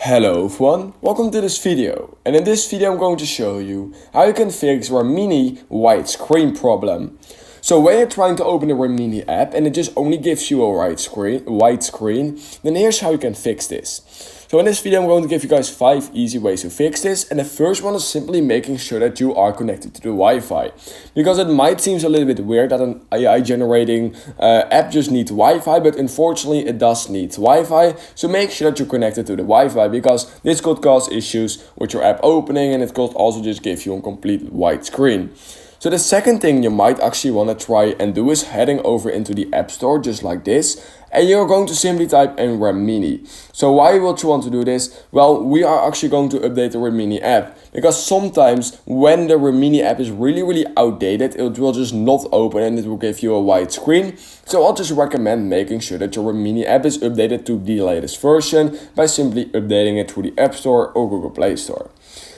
Hello everyone, welcome to this video, and in this video I'm going to show you how you can fix Remini white screen problem. So when you're trying to open the Remini app and it just only gives you a white screen, then here's how you can fix this. So in this video I'm going to give you guys 5 easy ways to fix this, and the first one is simply making sure that you are connected to the Wi-Fi. Because it might seem a little bit weird that an AI generating app just needs Wi-Fi, but unfortunately it does need Wi-Fi. So make sure that you're connected to the Wi-Fi, because this could cause issues with your app opening and it could also just give you a complete white screen. So the second thing you might actually want to try and do is heading over into the App Store just like this, and you're going to simply type in Remini. So why would you want to do this? Well, we are actually going to update the Remini app, because sometimes when the Remini app is really outdated, it will just not open and it will give you a white screen. So I'll just recommend making sure that your Remini app is updated to the latest version by simply updating it through the App Store or Google Play Store.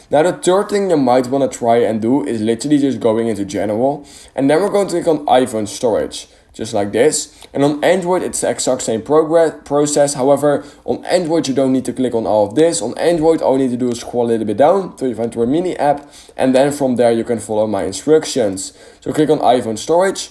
Now the third thing you might want to try and do is literally just going into general, and then we're going to click on iPhone storage, just like this. And on Android it's the exact same process. However, on Android you don't need to click on all of this. On Android all you need to do is scroll a little bit down till you find the Remini app, and then from there you can follow my instructions. So click on iPhone storage,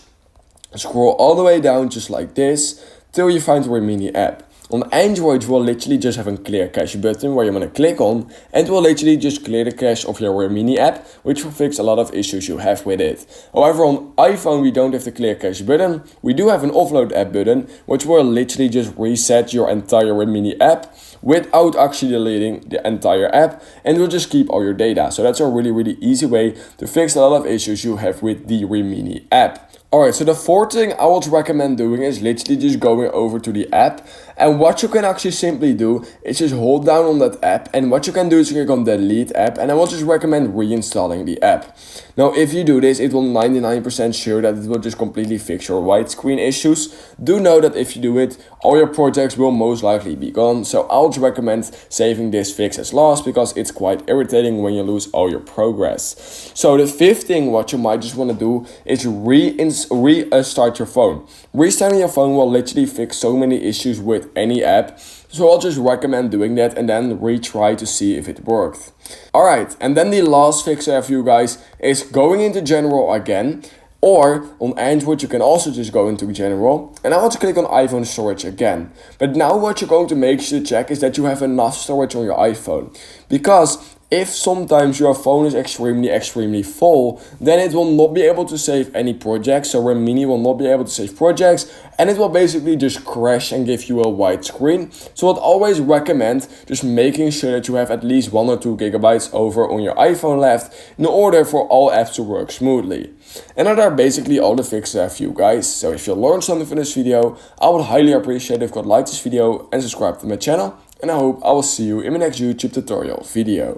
scroll all the way down just like this till you find the Remini app. On Android, you will literally just have a clear cache button where you want to click on, and it will literally just clear the cache of your Remini app, which will fix a lot of issues you have with it. However, on iPhone, we don't have the clear cache button. We do have an offload app button, which will literally just reset your entire Remini app without actually deleting the entire app, and will just keep all your data. So that's a really easy way to fix a lot of issues you have with the Remini app. Alright, so the fourth thing I would recommend doing is literally just going over to the app, and what you can actually simply do is just hold down on that app, and what you can do is click on delete app, and I will just recommend reinstalling the app. Now if you do this, it will 99% sure that it will just completely fix your white screen issues. Do know that if you do it, all your projects will most likely be gone, so I'll just recommend saving this fix as lost, because it's quite irritating when you lose all your progress. So the fifth thing what you might just want to do is restart your phone. Restarting your phone will literally fix so many issues with any app, so I'll just recommend doing that and then retry to see if it worked. Alright, and then the last fix I have for you guys is going into general again, or on Android you can also just go into general, and I want to click on iPhone storage again. But now what you're going to make sure to check is that you have enough storage on your iPhone, because if sometimes your phone is extremely full, then it will not be able to save any projects. So Remini will not be able to save projects, and it will basically just crash and give you a white screen. So I'd always recommend just making sure that you have at least 1 or 2 gigabytes over on your iPhone left in order for all apps to work smoothly. And that are basically all the fixes I have for you guys. So if you learned something from this video, I would highly appreciate it if you could like this video and subscribe to my channel. And I hope I will see you in my next YouTube tutorial video.